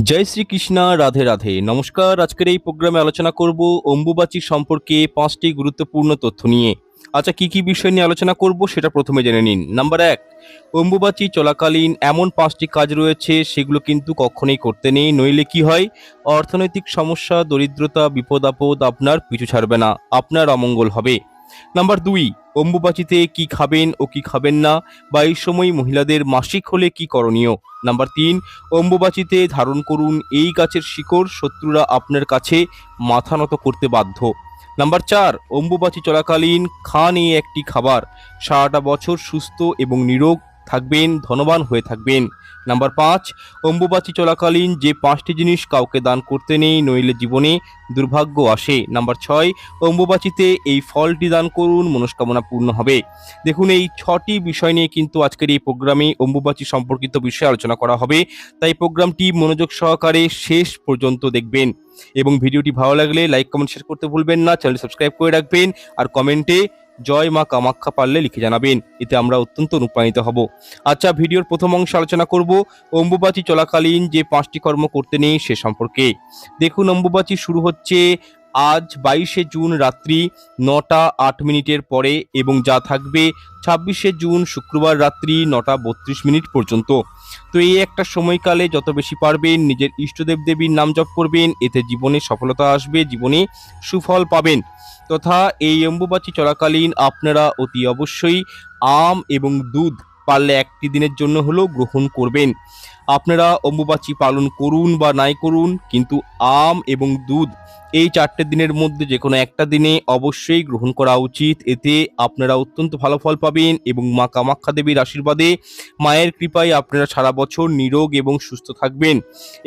জয় শ্রীকৃষ্ণ, রাধে রাধে। নমস্কার। আজকের এই প্রোগ্রামে আলোচনা করব অম্বুবাচী সম্পর্কে 5টি গুরুত্বপূর্ণ তথ্য নিয়ে। আচ্ছা, কি কি বিষয় নিয়ে আলোচনা করব সেটা প্রথমে জেনে নিন। নাম্বার 1, অম্বুবাচী চলাকালীন এমন 5টি কাজ রয়েছে সেগুলো কিন্তু কখনোই করতে নেই, নইলে কি হয়, অর্থনৈতিক সমস্যা, দরিদ্রতা, বিপদ আপদ আপনার পিছু ছাড়বে না, আপনার অমঙ্গল হবে। নাম্বার 2, অম্বুবাচীতে কি খাবেন ও কি খাবেন না, বা এই সময় মহিলাদের মাসিক হলে কি করণীয়। নাম্বার 3, অম্বুবাচীতে ধারণ করুন এই গাছের শিকড়, শত্রুরা আপনার কাছে মাথা নত করতে বাধ্য। নাম্বার 4, অম্বুবাচী চলাকালীন খান এই একটি খাবার, সারাটা বছর সুস্থ এবং নিরোগ থাকবেন, ধনবান হয়ে থাকবেন। নাম্বার 5, অম্বুবাচী চলাকালীন যে 5টি জিনিস কাউকে দান করতে নেই, নইলে জীবনে দুর্ভাগ্য আসে। নাম্বার 6, অম্বুবাচীতে এই ফলটি দান করুন, মনস্কামনা পূর্ণ হবে। দেখুন, এই 6টি বিষয় নিয়ে কিন্তু আজকের এই প্রোগ্রামে অম্বুবাচী সম্পর্কিত বিষয়ে আলোচনা করা হবে, তাই প্রোগ্রামটি মনোযোগ সহকারে শেষ পর্যন্ত দেখবেন। এবং ভিডিওটি ভালো লাগলে লাইক কমেন্ট শেয়ার করতে ভুলবেন না, চ্যানেল সাবস্ক্রাইব করে রাখবেন, আর কমেন্টে জয় মা কামাখ্যা পারলে লিখে জানাবেন, এতে আমরা অত্যন্ত অনুপ্রাণিত হব। আচ্ছা, ভিডিওর প্রথম অংশে আলোচনা করব অম্বুবাচী চলাকালীন যে 5টি কর্ম করতে নেই সে সম্পর্কে। দেখুন, অম্বুবাচী শুরু হচ্ছে আজ 22শে জুন রাত্রি 9টা 8 মিনিটের পরে এবং যা থাকবে 26শে জুন শুক্রবার রাত্রি 9টা 32 মিনিট পর্যন্ত। তো এই একটা সময়কালে যত বেশি পারবেন নিজের ইষ্টদেব দেবীর নাম জপ করবেন, এতে জীবনে সফলতা আসবে, জীবনে সুফল পাবেন। তথা এই অম্বুবাচী চলাকালীন আপনারা অতি অবশ্যই আম এবং দুধ পারলে একটি দিনের জন্য হলেও গ্রহণ করবেন। আপনারা অম্বুবাচী পালন করুন বা নাই করুন, কিন্তু আম এবং দুধ এই 4টে দিনের মধ্যে যে কোনো একটা দিনে অবশ্যই গ্রহণ করা উচিত। এতে আপনারা অত্যন্ত ভালো ফল পাবেন এবং মা কামাখ্যা দেবীর আশীর্বাদে, মায়ের কৃপায় আপনারা সারা বছর নিরোগ এবং সুস্থ থাকবেন।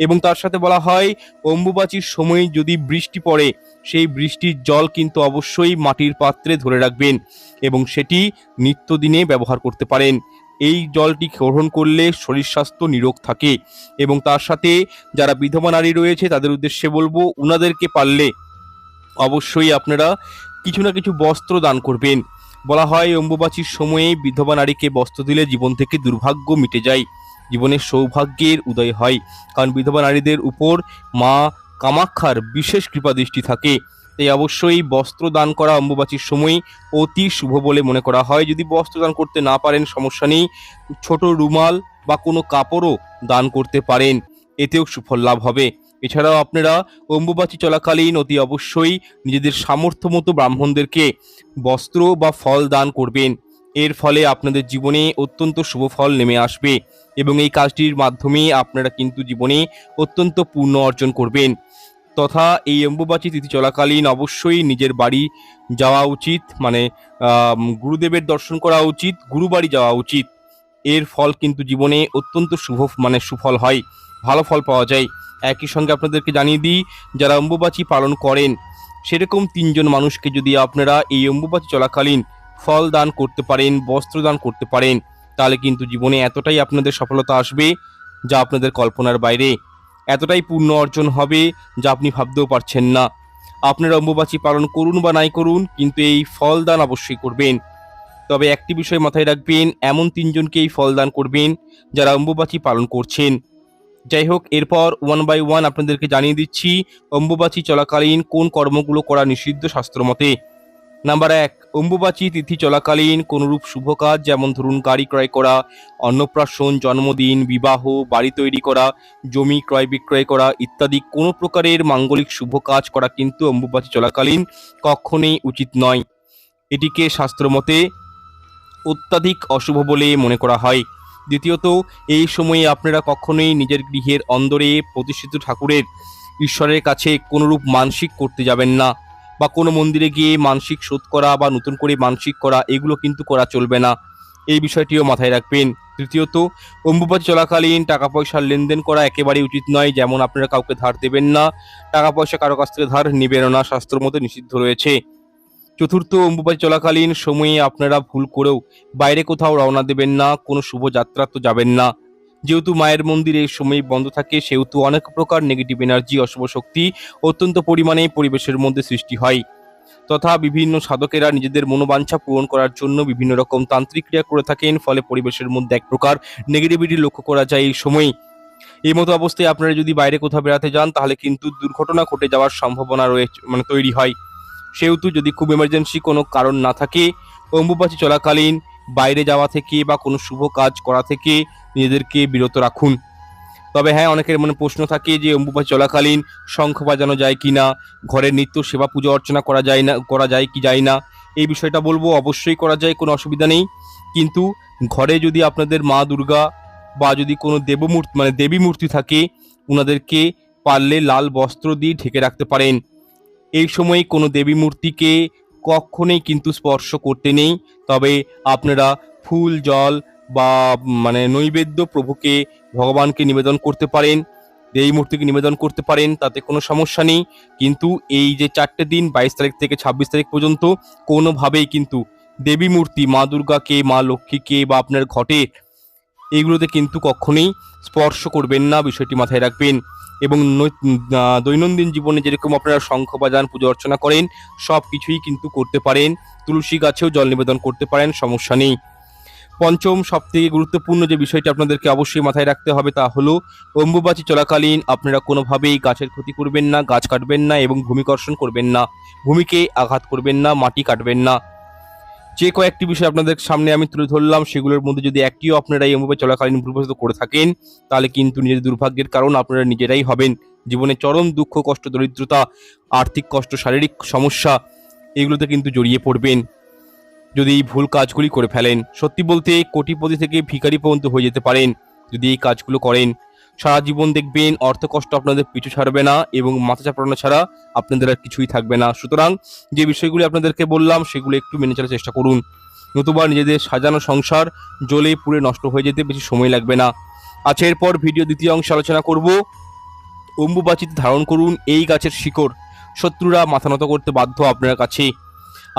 এবং তার সাথে বলা হয়, অম্বুবাচীর সময় যদি বৃষ্টি পড়ে, সেই বৃষ্টির জল কিন্তু অবশ্যই মাটির পাত্রে ধরে রাখবেন এবং সেটি নিত্যদিনে ব্যবহার করতে পারেন। এই জলটি গ্রহণ করলে শরীর স্বাস্থ্য নিরোগ থাকে। এবং তার সাথে যারা বিধবা নারী রয়েছে তাদের উদ্দেশ্যে বলবো, উনাদেরকে পারলে অবশ্যই আপনারা কিছু না কিছু বস্ত্র দান করবেন। বলা হয়, অম্বুবাচীর সময়ে বিধবা নারীকে বস্ত্র দিলে জীবন থেকে দুর্ভাগ্য মিটে যায়, জীবনের সৌভাগ্যের উদয় হয়। কারণ বিধবা নারীদের উপর মা কামাখ্যার বিশেষ কৃপাদৃষ্টি থাকে। তাই অবশ্যই বস্ত্র দান করা অম্বুবাচীর সময় অতি শুভ বলে মনে করা হয়। যদি বস্ত্র দান করতে না পারেন সমস্যা নেই, ছোট রুমাল বা কোনো কাপড়ও দান করতে পারেন, এতেও সুফল লাভ হবে। এছাড়াও আপনারা অম্বুবাচী চলাকালীন অতি অবশ্যই নিজেদের সামর্থ্য মতো ব্রাহ্মণদেরকে বস্ত্র বা ফল দান করবেন। এর ফলে আপনাদের জীবনে অত্যন্ত শুভ ফল নেমে আসবে এবং এই কাজটির মাধ্যমে আপনারা কিন্তু জীবনে অত্যন্ত পুণ্য অর্জন করবেন। তথা এই অম্বুবাচী তিথি চলাকালীন অবশ্যই নিজের বাড়ি যাওয়া উচিত, মানে গুরুদেবের দর্শন করা উচিত, গুরুবাড়ি যাওয়া উচিত। এর ফল কিন্তু জীবনে অত্যন্ত শুভ, মানে সুফল হয়, ভালো ফল পাওয়া যায়। একই সঙ্গে আপনাদেরকে জানিয়ে দিই, যারা অম্বুবাচী পালন করেন সেরকম 3জন মানুষকে যদি আপনারা এই অম্বুবাচী চলাকালীন ফল দান করতে পারেন, বস্ত্র দান করতে পারেন, তাহলে কিন্তু জীবনে এতটাই আপনাদের সফলতা আসবে যা আপনাদের কল্পনার বাইরে, এতটাই পুণ্য অর্জন হবে যা আপনি ভাবতেও পারছেন না। আপনারা অম্বুবাচী পালন করুন বা নাই করুন, কিন্তু এই ফল দান অবশ্যই করবেন। তবে একটি বিষয় মাথায় রাখবেন, এমন 3জনকে এই ফল দান করবেন যারা অম্বুবাচী পালন করছেন। যাই হোক, এরপর 1 বাই 1 আপনাদেরকে জানিয়ে দিচ্ছি অম্বুবাচী চলাকালীন কোন কর্মগুলো করা নিষিদ্ধ শাস্ত্রমতে। নাম্বার 1, অম্বুবাচী তিথি চলাকালীন কোনরূপ শুভ কাজ, যেমন ধরুন গাড়ি ক্রয় করা, অন্নপ্রাশন, জন্মদিন, বিবাহ, বাড়ি তৈরি করা, জমি ক্রয় বিক্রয় করা ইত্যাদি কোনো প্রকারের মাঙ্গলিক শুভ কাজ করা কিন্তু অম্বুবাচী চলাকালীন কখনোই উচিত নয়। এটিকে শাস্ত্রমতে অত্যাধিক অশুভ বলে মনে করা হয়। দ্বিতীয়ত, এই সময়ে আপনারা কখনোই নিজের গৃহের অন্দরে প্রতিষ্ঠিত ঠাকুরের, ঈশ্বরের কাছে কোনোরূপ মানসিক করতে যাবেন না, বা কোনো মন্দিরে গিয়ে মানসিক শোধ করা বা নতুন করে মানসিক করা এগুলো কিন্তু করা চলবে না, এই বিষয়টিও মাথায় রাখবেন। তৃতীয়ত, অম্বুবাচী চলাকালীন টাকা পয়সার লেনদেন করা একেবারেই উচিত নয়, যেমন আপনারা কাউকে ধার দেবেন না, টাকা পয়সা কারো কাছ থেকে ধার নেবেনও না, শাস্ত্র মতে নিষিদ্ধ রয়েছে। চতুর্থ, অম্বুবাচী চলাকালীন সময়ে আপনারা ভুল করেও বাইরে কোথাও রওনা দেবেন না, কোনো শুভযাত্রা তো যাবেন না। যেহেতু মায়ের মন্দির এই সময় বন্ধ থাকে, সেহেতু অনেক প্রকার নেগেটিভ এনার্জি, অশুভ শক্তি অত্যন্ত পরিমাণে পরিবেশের মধ্যে সৃষ্টি হয়। তথা বিভিন্ন সাধকেরা নিজেদের মনোবাঞ্ছা পূরণ করার জন্য বিভিন্ন রকম তান্ত্রিক ক্রিয়া করে থাকেন, ফলে পরিবেশের মধ্যে এক প্রকার নেগেটিভিটি লক্ষ্য করা যায় এই সময়। এই মতো অবস্থায় আপনারা যদি বাইরে কোথাও বেড়াতে যান তাহলে কিন্তু দুর্ঘটনা ঘটে যাওয়ার সম্ভাবনা রয়েছে, তৈরি হয়। সেহেতু যদি খুব এমার্জেন্সি কোনো কারণ না থাকে, অম্বুবাচী চলাকালীন বাইরে যাওয়া থেকে বা কোনো শুভ কাজ করা থেকে নিজেদেরকে বিরত রাখুন। তবে হ্যাঁ, অনেকের মনে প্রশ্ন থাকে যে অম্বুবাচী চলাকালীন শঙ্খ বাজানো যায় কি না, ঘরের নিত্য সেবা পুজো অর্চনা করা যায় কি যায় না। এই বিষয়টা বলবো, অবশ্যই করা যায়, কোনো অসুবিধা নেই। কিন্তু ঘরে যদি আপনাদের মা দুর্গা বা যদি কোনো দেবী মূর্তি থাকে, ওনাদেরকে পারলে লাল বস্ত্র দিয়ে ঢেকে রাখতে পারেন। এই সময় কোনো দেবী মূর্তিকে কখনোই কিন্তু স্পর্শ করতে নেই। তবে আপনারা ফুল, জল বা নৈবেদ্য প্রভুকে, ভগবানকে নিবেদন করতে পারেন, দেবী মূর্তিকে নিবেদন করতে পারেন, তাতে কোনো সমস্যা নেই। কিন্তু এই যে 4টে দিন 22 তারিখ থেকে 26 তারিখ পর্যন্ত কোনোভাবেই কিন্তু দেবী মূর্তি, মা দুর্গাকে, মা লক্ষ্মীকে বা আপনার ঘটে, এইগুলোতে কিন্তু কখনোই স্পর্শ করবেন না, বিষয়টি মাথায় রাখবেন। এবং দৈনন্দিন জীবনে যেরকম আপনারা শঙ্খ বাজান, পুজো অর্চনা করেন, সব কিছুই কিন্তু করতে পারেন। তুলসী গাছেও জল নিবেদন করতে পারেন, সমস্যা নেই। পঞ্চম সবথেকে গুরুত্বপূর্ণ যে বিষয়টি আপনাদেরকে অবশ্যই মাথায় রাখতে হবে তা হলো, অম্বুবাচী চলাকালীন আপনারা কোনোভাবেই গাছের ক্ষতি করবেন না, গাছ কাটবেন না এবং ভূমিকর্ষণ করবেন না, ভূমিকে আঘাত করবেন না, মাটি কাটবেন না। যে কয়েকটি বিষয় আপনাদের সামনে আমি তুলে ধরলাম, সেগুলোর মধ্যে যদি একটিও আপনারা এই অম্বুবাচী চলাকালীন ভুলবশত করে থাকেন, তাহলে কিন্তু নিজের দুর্ভাগ্যের কারণ আপনারা নিজেরাই হবেন। জীবনে চরম দুঃখ, কষ্ট, দরিদ্রতা, আর্থিক কষ্ট, শারীরিক সমস্যা, এগুলোতে কিন্তু জড়িয়ে পড়বেন যদি এই ভুল কাজগুলি করে ফেলেন। সত্যি বলতে কোটিপতি থেকে ভিখারি পর্যন্ত হয়ে যেতে পারেন যদি এই কাজগুলো করেন। সারা জীবন দেখবেন অর্থ কষ্ট আপনাদের পিছু ছাড়বে না এবং মাথা চাপড়ানো ছাড়া আপনাদের আর কিছুই থাকবে না। সুতরাং যে বিষয়গুলি আপনাদেরকে বললাম সেগুলো একটু মেনে চলার চেষ্টা করুন, নতুবা নিজেদের সাজানো সংসার জ্বলে পুড়ে নষ্ট হয়ে যেতে বেশি সময় লাগবে না। আচ্ছা, এরপর ভিডিও দ্বিতীয় অংশে আলোচনা করব, অম্বুবাচীতে ধারণ করুন এই গাছের শিকড়, শত্রুরা মাথা নত করতে বাধ্য আপনার কাছে।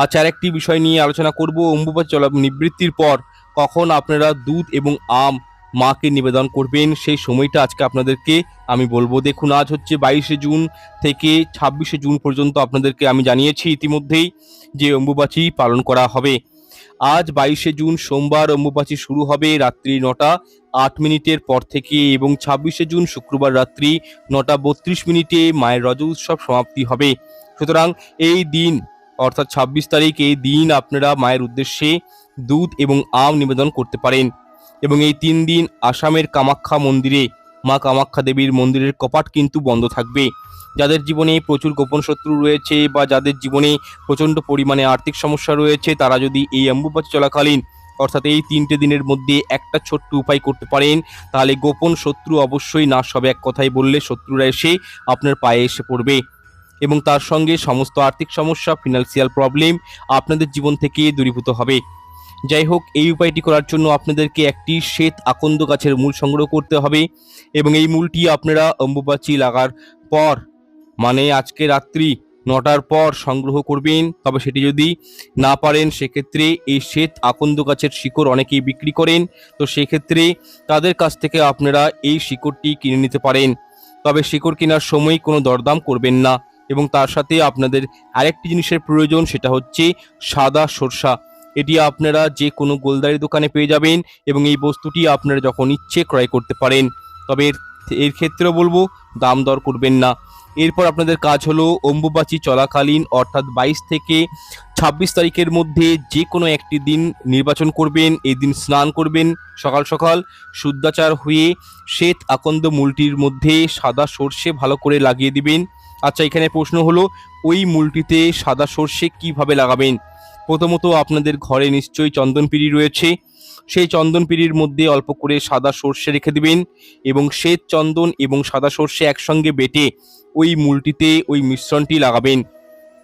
আচ্ছা, আরেকটি বিষয় নিয়ে আলোচনা করব, অম্বুবাচী নিবৃত্তির পর কখন আপনারা দুধ এবং আম মাকে নিবেদন করবেন, সেই সময়টা আজকে আপনাদেরকে আমি বলবো। দেখুন, আজ হচ্ছে 22শে জুন থেকে 26শে জুন পর্যন্ত আপনাদেরকে আমি জানিয়েছি ইতিমধ্যেই যে অম্বুবাচী পালন করা হবে। আজ 22শে জুন সোমবার অম্বুবাচী শুরু হবে রাত্রি 9:08 পর থেকে এবং 26শে জুন শুক্রবার রাত্রি 9:32 মায়ের রজ উৎসব সমাপ্তি হবে। সুতরাং এই দিন অর্থাৎ 26 তারিখ, এই দিন আপনারা মায়ের উদ্দেশ্যে দুধ এবং আম নিবেদন করতে পারেন। এবং এই 3 দিন আসামের কামাখ্যা মন্দিরে, মা কামাখ্যা দেবীর মন্দিরের কপাট কিন্তু বন্ধ থাকবে। যাদের জীবনে প্রচুর গোপন শত্রু রয়েছে বা যাদের জীবনে প্রচণ্ড পরিমাণে আর্থিক সমস্যা রয়েছে, তারা যদি এই অম্বুবাচী চলাকালীন অর্থাৎ এই 3টে দিনের মধ্যে একটা ছোট্ট উপায় করতে পারেন, তাহলে গোপন শত্রু অবশ্যই নাশ হবে। এক কথায় বললে শত্রুরা এসে আপনার পায়ে এসে পড়বে এবং তার সঙ্গে সমস্ত আর্থিক সমস্যা, ফিনান্সিয়াল প্রবলেম আপনাদের জীবন থেকে দূরীভূত হবে। যাই হোক, এই উপায়টি করার জন্য আপনাদেরকে একটি শ্বেত আকন্দ গাছের মূল সংগ্রহ করতে হবে এবং এই মূলটি আপনারা অম্বুবাচী লাগার পর, আজকে রাত্রি 9টার পর সংগ্রহ করবেন। তবে সেটি যদি না পারেন, সেক্ষেত্রে এই শ্বেত আকন্দ গাছের শিকড় অনেকেই বিক্রি করেন, তো সেক্ষেত্রে তাদের কাছ থেকে আপনারা এই শিকড়টি কিনে নিতে পারেন। তবে শিকড় কেনার সময় কোনো দরদাম করবেন না। এবং তার সাথে আপনাদের আরেকটি জিনিসের প্রয়োজন, সেটা হচ্ছে সাদা সরষা। এটি আপনারা যে কোনো গোলদারি দোকানে পেয়ে যাবেন এবং এই বস্তুটি আপনারা যখন ইচ্ছে ক্রয় করতে পারেন। তবে এর ক্ষেত্রেও বলবো, দাম দর করবেন না। এরপর আপনাদের কাজ হলো, অম্বুবাচী চলাকালীন অর্থাৎ 22 থেকে 26 তারিখের মধ্যে যে কোনো একটি দিন নির্বাচন করবেন। এই দিন স্নান করবেন সকাল সকাল, শুদ্ধাচার হয়ে শ্বেত আকন্দ মূলটির মধ্যে সাদা সর্ষে ভালো করে লাগিয়ে দিবেন। আচ্ছা, এখানে প্রশ্ন হলো, ওই মূলটিতে সাদা সর্ষে কিভাবে লাগাবেন? প্রথমত আপনাদের ঘরে নিশ্চয়ই চন্দন পিঁড়ি রয়েছে, সেই চন্দন পিঁড়ির মধ্যে অল্প করে সাদা সর্ষে রেখে দিবেন এবং শ্বেত চন্দন এবং সাদা সর্ষে একসঙ্গে বেটে ওই মূলটিতে ওই মিশ্রণটি লাগাবেন।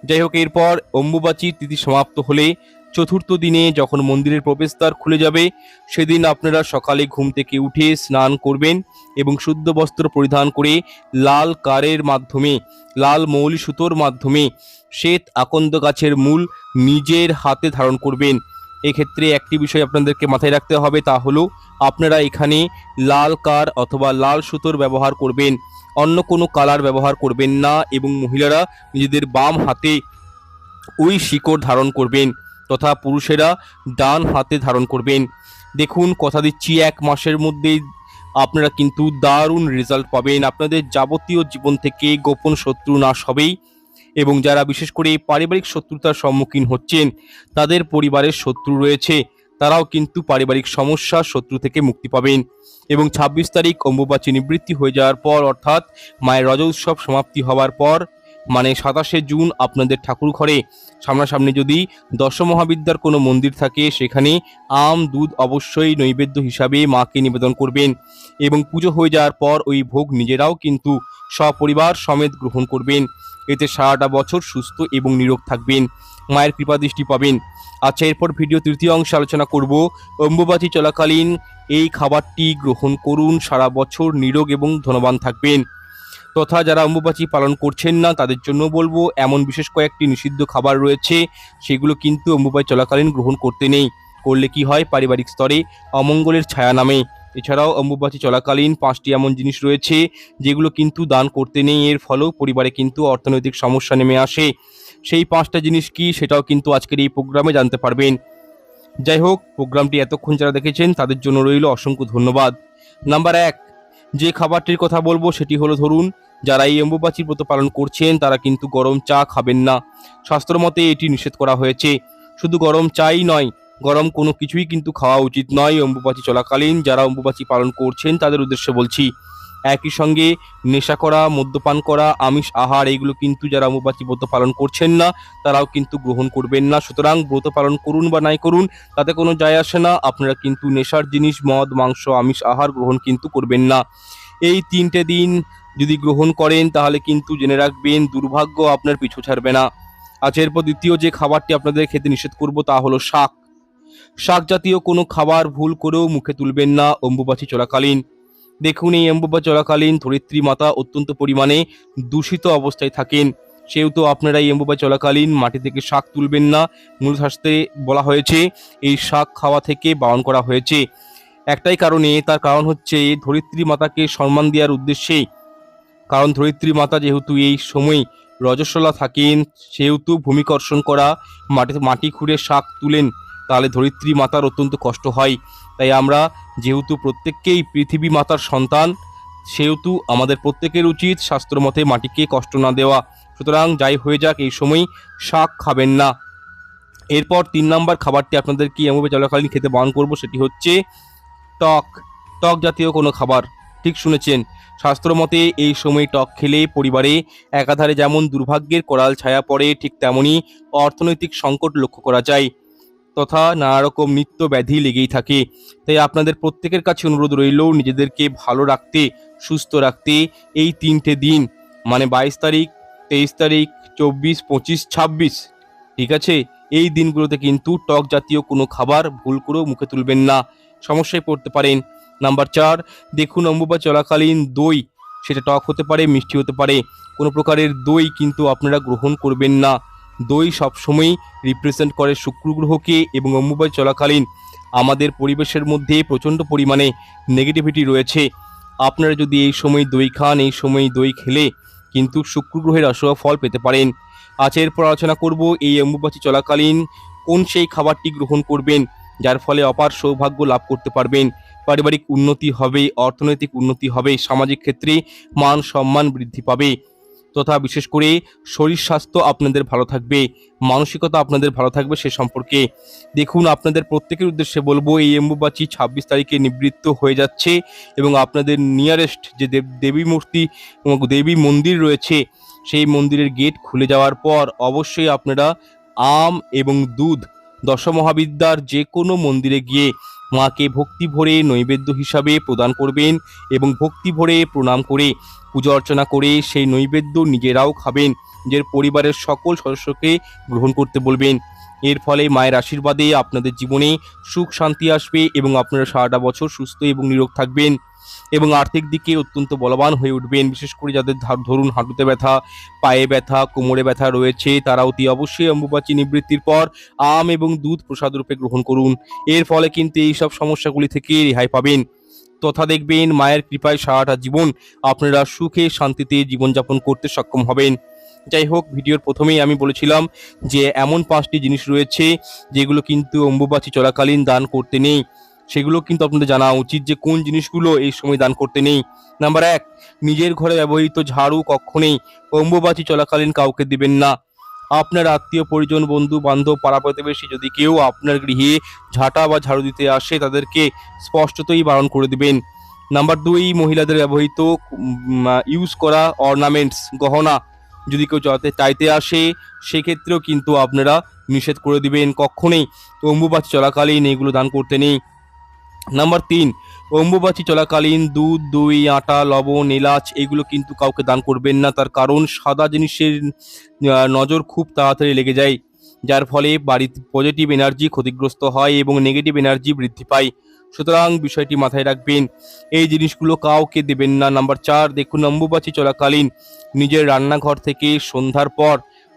যাই হোক, এরপর অম্বুবাচীর তিথি সমাপ্ত হলে চতুর্থ দিনে যখন মন্দিরের প্রবেশদ্বার খুলে যাবে, সেদিন আপনারা সকালে ঘুম থেকে উঠে স্নান করবেন এবং শুদ্ধ বস্ত্র পরিধান করে লাল কারের মাধ্যমে, লাল মৌলি সুতোর মাধ্যমে শ্বেত আকন্দ গাছের মূল নিজের হাতে ধারণ করবেন। এক্ষেত্রে একটি বিষয় আপনাদেরকে মাথায় রাখতে হবে, তা হলো আপনারা এখানে লাল কার অথবা লাল সুতোর ব্যবহার করবেন, অন্য কোনো কালার ব্যবহার করবেন না। এবং মহিলারা নিজেদের বাম হাতে ওই শিকড় ধারণ করবেন তথা পুরুষেরা ডান হাতে ধারণ করবেন। দেখুন, কথা দিচ্ছি 1 মাসের মধ্যেই আপনারা কিন্তু দারুণ রেজাল্ট পাবেন। আপনাদের যাবতীয় জীবন থেকে গোপন শত্রু নাশ হবেই, এবং যারা বিশেষ করে পারিবারিক শত্রুতার সম্মুখীন হচ্ছেন, তাদের পরিবারের শত্রু রয়েছে, তারাও কিন্তু পারিবারিক সমস্যা শত্রু থেকে মুক্তি পাবেন। এবং ২৬ তারিখ অম্বুবাচী নিবৃত্তি হয়ে যাওয়ার পর, অর্থাৎ মায়ের রজ উৎসব সমাপ্তি হওয়ার পর, মানে ২৭শে জুন আপনাদের ঠাকুর ঘরে সামনাসামনি যদি দশমহাবিদ্যার কোনো মন্দির থাকে, সেখানে আম দুধ অবশ্যই নৈবেদ্য হিসাবে মাকে নিবেদন করবেন, এবং পুজো হয়ে যাওয়ার পর ওই ভোগ নিজেরাও কিন্তু সপরিবার সমেত গ্রহণ করবেন। এতে সারাটা বছর সুস্থ এবং নিরোগ থাকবেন, মায়ের কৃপা দৃষ্টি পাবেন। আচ্ছা, এরপর ভিডিও তৃতীয় অংশে আলোচনা করব অম্বুবাচী চলাকালীন এই খাবারটি গ্রহণ করুন, সারা বছর নিরোগ এবং ধনবান থাকবেন। তথা যারা অম্বুবাচী পালন করছেন না, তাদের জন্য বলবো এমন বিশেষ কয়েকটি নিষিদ্ধ খাবার রয়েছে, সেগুলো কিন্তু অম্বুবাচী চলাকালীন গ্রহণ করতে নেই। করলে কি হয়, পারিবারিক স্তরে অমঙ্গলের ছায়া নামে। এছাড়াও অম্বুবাচী চলাকালীন 5টি এমন জিনিস রয়েছে যেগুলো কিন্তু দান করতে নেই, এর ফলেও পরিবারে কিন্তু অর্থনৈতিক সমস্যা নেমে আসে। সেই 5টা জিনিস কি, সেটাও কিন্তু আজকের এই প্রোগ্রামে জানতে পারবেন। যাই হোক, প্রোগ্রামটি এতক্ষণ যারা দেখেছেন তাদের জন্য রইল অসংখ্য ধন্যবাদ। নাম্বার 1, যে খাবারটির কথা বলবো সেটি হলো, ধরুন যারা এই অম্বুবাচী ব্রত পালন করছেন তারা কিন্তু গরম চা খাবেন না। শাস্ত্র মতে এটি নিষেধ করা হয়েছে। শুধু গরম চাই নয়, গরম কোনো কিছুই কিন্তু খাওয়া উচিত নয় অম্বুবাচী চলাকালীন। যারা অম্বুবাচী পালন করছেন তাদের উদ্দেশ্যে বলছি। একই সঙ্গে নেশা করা, মদ্যপান করা, আমিষ আহার, এইগুলো কিন্তু যারা অম্বুবাচী ব্রত পালন করছেন না তারাও কিন্তু গ্রহণ করবেন না। সুতরাং ব্রত পালন করুন বা নাই করুন তাতে কোনো যায় আসে না, আপনারা কিন্তু নেশার জিনিস মদ, মাংস, আমিষ আহার গ্রহণ কিন্তু করবেন না। এই 3টে দিন যদি গ্রহণ করেন তাহলে কিন্তু জেনে রাখবেন দুর্ভাগ্য আপনার পিছু ছাড়বে না। আচ্ছা, এরপর দ্বিতীয় যে খাবারটি আপনাদের খেতে নিষেধ করব তা হলো শাক। শাক জাতীয় কোনো খাবার ভুল করেও মুখে তুলবেন না অম্বুবাচী চলাকালীন। দেখুন, এই অম্বুবাচী চলাকালীন ধরিত্রী মাতা অত্যন্ত পরিমাণে দূষিত অবস্থায় থাকেন, সেহেতু আপনারা এই অম্বুবাচী চলাকালীন মাটি থেকে শাক তুলবেন না। মূল শাস্ত্রে বলা হয়েছে এই শাক খাওয়া থেকে বারণ করা হয়েছে একটাই কারণে, তার কারণ হচ্ছে ধরিত্রী মাতাকে সম্মান দেওয়ার উদ্দেশ্যে। কারণ ধরিত্রী মাতা যেহেতু এই সময় রজস্বলা থাকেন, সেহেতু ভূমিকর্ষণ করা, মাটি খুঁড়ে শাক তুলেন, তাহলে ধরিত্রী মাতার অত্যন্ত কষ্ট হয়। তাই আমরা যেহেতু প্রত্যেককেই পৃথিবী মাতার সন্তান, সেহেতু আমাদের প্রত্যেকের উচিত শাস্ত্র মতে মাটিকে কষ্ট না দেওয়া। সুতরাং যাই হয়ে যাক, এই সময় শাক খাবেন না। এরপর 3 নম্বর খাবারটি আপনাদেরকে এমন চলাকালীন খেতে বারণ করবো, সেটি হচ্ছে টক। টক জাতীয় কোনো খাবার, ঠিক শুনেছেন। শাস্ত্র মতে এই সময় টক খেলে পরিবারে একাধারে যেমন দুর্ভাগ্যের করাল ছায়া পড়ে, ঠিক তেমনি অর্থনৈতিক সংকট লক্ষ্য করা যায়, তথা নানা রকম নিত্য ব্যাধি লেগেই থাকে। তাই আপনাদের প্রত্যেকের কাছে অনুরোধ রইল নিজেদেরকে ভালো রাখতে, সুস্থ রাখতে এই 3টে দিন, মানে 22 তারিখ, 23 তারিখ, 24, 25, 26, ঠিক আছে, এই দিনগুলোতে কিন্তু টক জাতীয় কোনো খাবার ভুল করেও মুখে তুলবেন না, সমস্যায় পড়তে পারেন। নাম্বার 4, দেখুন অম্বুবাচী চলাকালীন দই, সেটা টক হতে পারে, মিষ্টি হতে পারে, কোনো প্রকারের দই কিন্তু আপনারা গ্রহণ করবেন না। দই সবসময় রিপ্রেজেন্ট করে শুক্র গ্রহকে, এবং অম্বুবাচী চলাকালীন আমাদের পরিবেশের মধ্যে প্রচণ্ড পরিমাণে নেগেটিভিটি রয়েছে। আপনারা যদি এই সময় দই খান, এই সময় দই খেলে কিন্তু শুক্র গ্রহের অশুভ ফল পেতে পারেন। আজ এরপর আলোচনা করব এই অম্বুবাচী চলাকালীন কোন সেই খাবারটি গ্রহণ করবেন যার ফলে অপার সৌভাগ্য লাভ করতে পারবেন, পারিবারিক উন্নতি হবে, অর্থনৈতিক উন্নতি হবে, সামাজিক ক্ষেত্রে মান সম্মান বৃদ্ধি পাবে, তথা বিশেষ করে শরীর স্বাস্থ্য আপনাদের ভালো থাকবে, মানসিকতা আপনাদের ভালো থাকবে। সে সম্পর্কে দেখুন, আপনাদের প্রত্যেকের উদ্দেশ্যে বলবো এই অম্বুবাচী 26 তারিখে নিবৃত্ত হয়ে যাচ্ছে, এবং আপনাদের নিয়ারেস্ট যে দেবী মূর্তি, দেবী মন্দির রয়েছে, সেই মন্দিরের গেট খুলে যাওয়ার পর অবশ্যই আপনারা আম এবং দুধ দশমহাবিদ্যার যে কোনো মন্দিরে গিয়ে মাকে ভক্তি ভরে নৈবেদ্য হিসাবে প্রদান করবেন, এবং ভক্তি ভরে প্রণাম করে পূজা অর্চনা করে সেই নৈবেদ্য নিজেরাও খাবেন, নিজের পরিবারের সকল সদস্যকে গ্রহণ করতে বলবেন। এর ফলে মায়ের আশীর্বাদে আপনাদের জীবনে সুখ শান্তি আসবে, এবং আপনারা সারাটা বছর সুস্থ এবং নিরোগ থাকবেন, এবং আর্থিক দিকে অত্যন্ত বলবান হয়ে উঠবেন। বিশেষ করে যাদের ধরুন হাঁটুতে ব্যথা, পায়ে ব্যথা, কোমরে ব্যথা রয়েছে, তারা অতি অবশ্যই অম্বুবাচী নিবৃত্তির পর আম এবং দুধ প্রসাদ রূপে গ্রহণ করুন। এর ফলে কিন্তু এইসব সমস্যাগুলি থেকে রেহাই পাবেন, তথা দেখবেন মায়ের কৃপায় সারাটা জীবন আপনারা সুখে শান্তিতে জীবনযাপন করতে সক্ষম হবেন। যাই হোক, ভিডিওর প্রথমেই আমি বলেছিলাম যে এমন 5টি জিনিস রয়েছে যেগুলো কিন্তু অম্বুবাচী চলাকালীন দান করতে নেই। সেগুলো কিন্তু আপনাদের জানা উচিত যে কোন জিনিসগুলো এই সময় দান করতে নেই। নাম্বার 1, নিজের ঘরে ব্যবহৃত ঝাড়ু কখনোই অম্বুবাচী চলাকালীন কাউকে দিবেন না। আপনার আত্মীয় পরিজন, বন্ধু বান্ধব, পাড়া প্রতিবেশী যদি কেউ আপনার গৃহে ঝাঁটা বা ঝাড়ু দিতে আসে তাদেরকে স্পষ্টতই বারণ করে দিবেন। নাম্বার 2, মহিলাদের ব্যবহৃত ইউজ করা অর্নামেন্টস, গহনা যদি কেউ চাইতে আসে সেক্ষেত্রেও কিন্তু আপনারা নিষেধ করে দিবেন। কখনোই অম্বুবাচী চলাকালীন এগুলো দান করতে নেই। নাম্বার 3, অম্বুবাচী চলাকালীন দুধ, দই, আটা, লবণ, এলাচ এগুলো কিন্তু কাউকে দান করবেন না। তার কারণ সাদা জিনিসের নজর খুব তাড়াতাড়ি লেগে যায়, যার ফলে বাড়িতে পজিটিভ এনার্জি ক্ষতিগ্রস্ত হয় এবং নেগেটিভ এনার্জি বৃদ্ধি পায়। সুতরাং বিষয়টি মাথায় রাখবেন, এই জিনিসগুলো কাউকে দেবেন না। নাম্বার 4, দেখুন অম্বুবাচী চলাকালীন নিজের রান্নাঘর থেকে সন্ধ্যার পর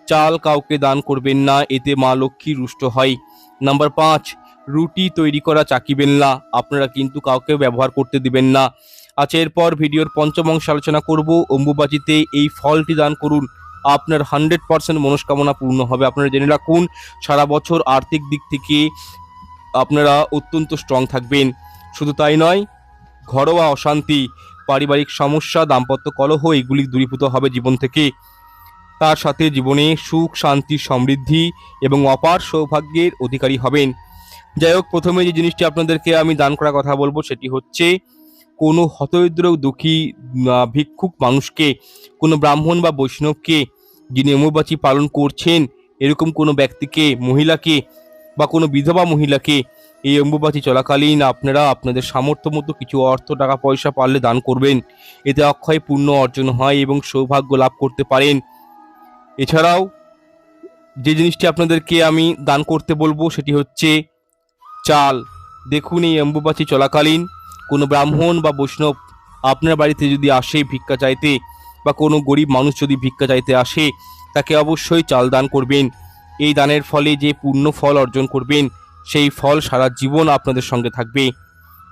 চাল কাউকে দান করবেন না, এতে মা লক্ষ্মী রুষ্ট হয়। নাম্বার 5, রুটি তৈরি করা চাকিবেন না, আপনারা কিন্তু কাউকে ব্যবহার করতে দিবেন না। আচ্ছা, এরপর ভিডিওর পঞ্চম অংশে আলোচনা করব অম্বুবাচীতে এই ফলটি দান করুন, আপনার 100% মনস্কামনা পূর্ণ হবে। আপনারা জেনে রাখুন, সারা বছর আর্থিক দিক থেকে আপনারা অত্যন্ত স্ট্রং থাকবেন। শুধু তাই নয়, ঘরোয়া অশান্তি, পারিবারিক সমস্যা, দাম্পত্য কলহ এগুলি দূরীভূত হবে জীবন থেকে। তার সাথে জীবনে সুখ, শান্তি, সমৃদ্ধি এবং অপার সৌভাগ্যের অধিকারী হবেন। যাই হোক, প্রথমে যে জিনিসটি আপনাদেরকে আমি দান করার কথা বলবো সেটি হচ্ছে কোনো হতদরিদ্র দুঃখী ভিক্ষুক মানুষকে, কোনো ব্রাহ্মণ বা বৈষ্ণবকে যিনি অম্বুবাচী পালন করছেন এরকম কোনো ব্যক্তিকে, মহিলাকে বা কোনো বিধবা মহিলাকে এই অম্বুবাচী চলাকালীন আপনারা আপনাদের সামর্থ্য মতো কিছু অর্থ, টাকা পয়সা পারলে দান করবেন। এতে অক্ষয় পুণ্য অর্জন হয় এবং সৌভাগ্য লাভ করতে পারেন। এছাড়াও যে জিনিসটি আপনাদেরকে আমি দান করতে বলবো সেটি হচ্ছে চাল। দেখুন, এই অম্বুবাচী চলাকালীন কোনো ব্রাহ্মণ বা বৈষ্ণব আপনার বাড়িতে যদি আসে ভিক্ষা চাইতে, বা কোনো গরিব মানুষ যদি ভিক্ষা চাইতে আসে, তাকে অবশ্যই চাল দান করবেন। এই দানের ফলে যে পূর্ণ ফল অর্জন করবেন সেই ফল সারা জীবন আপনাদের সঙ্গে থাকবে,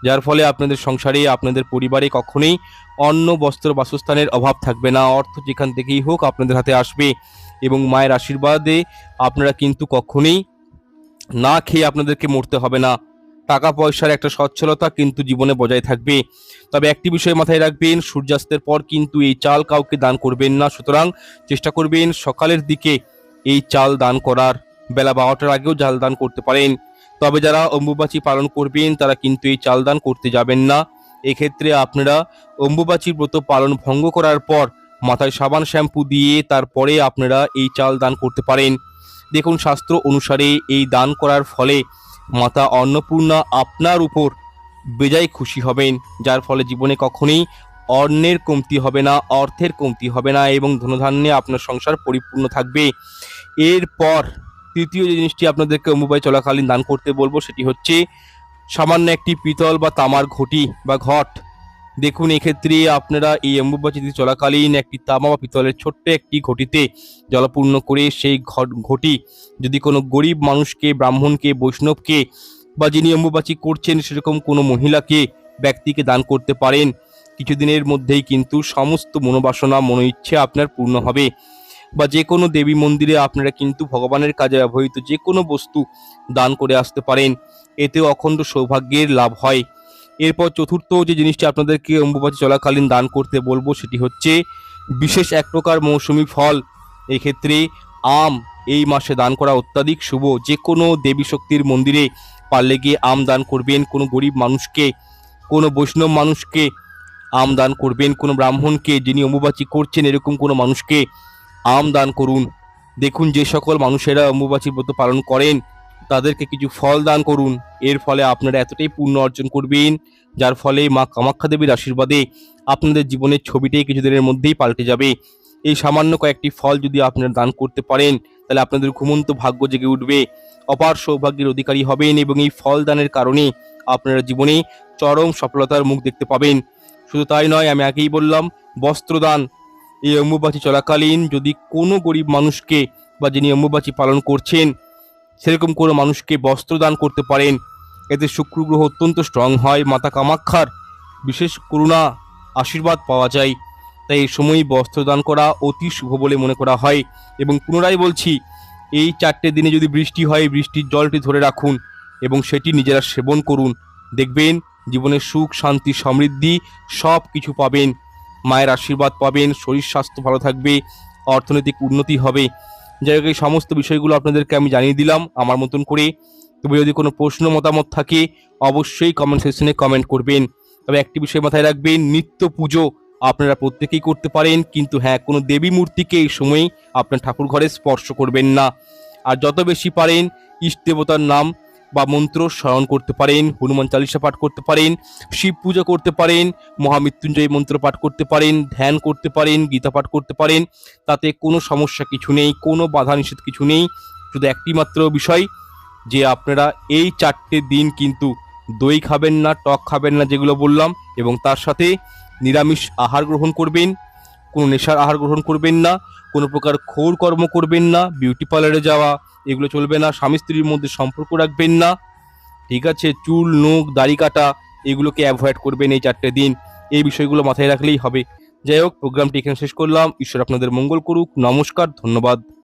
যার ফলে আপনাদের সংসারে, আপনাদের পরিবারে কখনোই অন্ন, বস্ত্র, বাসস্থানের অভাব থাকবে না। অর্থ যেখান থেকেই হোক আপনাদের হাতে আসবে এবং মায়ের আশীর্বাদে আপনারা কিন্তু কখনোই না খেয়ে আপনাদেরকে মরতে হবে না। টাকা পয়সার একটা সচ্ছলতা কিন্তু জীবনে বজায় থাকবে। তবে একটি বিষয় মাথায় রাখবেন, সূর্যাস্তের পর কিন্তু এই চাল কাউকে দান করবেন না। সুতরাং চেষ্টা করবেন সকালের দিকে এই চাল দান করার। বেলা 12টার আগেও চাল দান করতে পারেন। তবে যারা অম্বুবাচী পালন করবেন তারা কিন্তু এই চাল দান করতে যাবেন না। এক্ষেত্রে আপনারা অম্বুবাচী ব্রত পালন ভঙ্গ করার পর মাথায় সাবান শ্যাম্পু দিয়ে তারপরে আপনারা এই চাল দান করতে পারেন। দেখুন, শাস্ত্র অনুসারে এই দান করার ফলে মাতা অন্নপূর্ণা আপনার উপর বেজায় খুশি হবেন, যার ফলে জীবনে কখনোই অন্নের কমতি হবে না, অর্থের কমতি হবে না এবং ধনধান্যে আপনার সংসার পরিপূর্ণ থাকবে। এরপর তৃতীয় যে জিনিসটি আপনাদেরকে অম্বুবাচী চলাকালীন দান করতে বলবো সেটি হচ্ছে সামান্য একটি পিতল বা তামার ঘটি বা ঘট। দেখুন, এক্ষেত্রে আপনারা এই অম্বুবাচী চলাকালীন একটি তামা বা পিতলের ছোট্ট একটি ঘটিতে জলপূর্ণ করে সেই ঘটি যদি কোনো গরিব মানুষকে, ব্রাহ্মণকে, বৈষ্ণবকে বা যিনি অম্বুবাচী করছেন সেরকম কোনো মহিলাকে, ব্যক্তিকে দান করতে পারেন। কিছুদিনের মধ্যেই কিন্তু সমস্ত মনোবাসনা, মনোইচ্ছা আপনার পূর্ণ হবে। বা যে কোনো দেবী মন্দিরে আপনারা কিন্তু ভগবানের কাজে ব্যবহৃত যে কোনো বস্তু দান করে আসতে পারেন, এতেও অখণ্ড সৌভাগ্যের লাভ হয়। এরপর চতুর্থ যে জিনিসটি আপনাদেরকে অম্বুবাচী চলাকালীন দান করতে বলবো সেটি হচ্ছে বিশেষ এক প্রকার মৌসুমি ফল। এক্ষেত্রে আম এই মাসে দান করা অত্যাধিক শুভ। যে কোনো দেবী শক্তির মন্দিরে পারলে গিয়ে আম দান করবেন, কোনো গরিব মানুষকে, কোনো বৈষ্ণব মানুষকে আম দান করবেন, কোনো ব্রাহ্মণকে যিনি অম্বুবাচী করছেন এরকম কোনো মানুষকে আম দান করুন। দেখুন, যে সকল মানুষেরা অম্বুবাচী ব্রত পালন করেন তাদেরকে কিছু ফল দান করুন। এর ফলে আপনারা এতটাই পুণ্য অর্জন করবেন, যার ফলে মা কামাখ্যা দেবীর আশীর্বাদে আপনাদের জীবনের ছবিটাই কিছুদিনের মধ্যেই পাল্টে যাবে। এই সামান্য কয়েকটি ফল যদি আপনারা দান করতে পারেন তাহলে আপনাদের ঘুমন্ত ভাগ্য জেগে উঠবে, অপার সৌভাগ্যের অধিকারী হবেন এবং এই ফল দানের কারণে আপনারা জীবনে চরম সফলতার মুখ দেখতে পাবেন। শুধু তাই নয়, আমি আগেই বললাম, বস্ত্রদান। এই অম্বুবাচী চলাকালীন যদি কোনো গরিব মানুষকে বা যিনি অম্বুবাচী পালন করছেন সেরকম কোনো মানুষকে বস্ত্র দান করতে পারেন, এতে শুক্র গ্রহ অত্যন্ত স্ট্রং হয়, মাতা কামাখ্যার বিশেষ করুণা, আশীর্বাদ পাওয়া যায়। তাই এই সময়ই বস্ত্র দান করা অতি শুভ বলে মনে করা হয়। এবং পুনরায় বলছি, এই 4টে দিনে যদি বৃষ্টি হয়, বৃষ্টির জলটি ধরে রাখুন এবং সেটি নিজেরা সেবন করুন। দেখবেন জীবনে সুখ, শান্তি, সমৃদ্ধি সব কিছু পাবেন। মায়ের আশীর্বাদ পাবেন, শরীর স্বাস্থ্য ভালো থাকবে, অর্থনৈতিক উন্নতি হবে। যাই হোক, এই সমস্ত বিষয়গুলো আপনাদেরকে আমি জানিয়ে দিলাম আমার মতন করে। তবে যদি কোনো প্রশ্ন মতামত থাকে অবশ্যই কমেন্ট সেকশনে কমেন্ট করবেন। তবে একটি বিষয় মাথায় রাখবেন, নিত্য পুজো আপনারা প্রত্যেকেই করতে পারেন, কিন্তু হ্যাঁ, কোনো দেবী মূর্তিকে এই সময় আপনার ঠাকুর ঘরে স্পর্শ করবেন না। আর যত বেশি পারেন ইষ্ট দেবতার নাম বা মন্ত্র স্মরণ করতে পারেন, হনুমান চালিসা পাঠ করতে পারেন, শিব পূজা করতে পারেন, মহামৃত্যুঞ্জয় মন্ত্র পাঠ করতে পারেন, ধ্যান করতে পারেন, গীতা পাঠ করতে পারেন। তাতে কোনো সমস্যা কিছু নেই, কোনো বাধা নিষেধ কিছু নেই। শুধু একটি মাত্র বিষয়, যে আপনারা এই 4টে দিন কিন্তু দই খাবেন না, টক খাবেন না যেগুলো বললাম, এবং তার সাথে নিরামিষ আহার গ্রহণ করবেন, কোনো নেশার আহার গ্রহণ করবেন না, কোনো প্রকার ঘোর কর্ম করবেন না, বিউটি পার্লারে যাওয়া এগুলো চলবে না, স্বামী স্ত্রীর মধ্যে সম্পর্ক রাখবেন না, ঠিক আছে? চুল, নখ, দাড়ি কাটা এগুলোকে অ্যাভয়েড করবেন এই 4টে দিন। এই বিষয়গুলো মাথায় রাখলেই হবে। যাই হোক, প্রোগ্রামটি এখানে শেষ করলাম। ঈশ্বর আপনাদের মঙ্গল করুক। নমস্কার, ধন্যবাদ।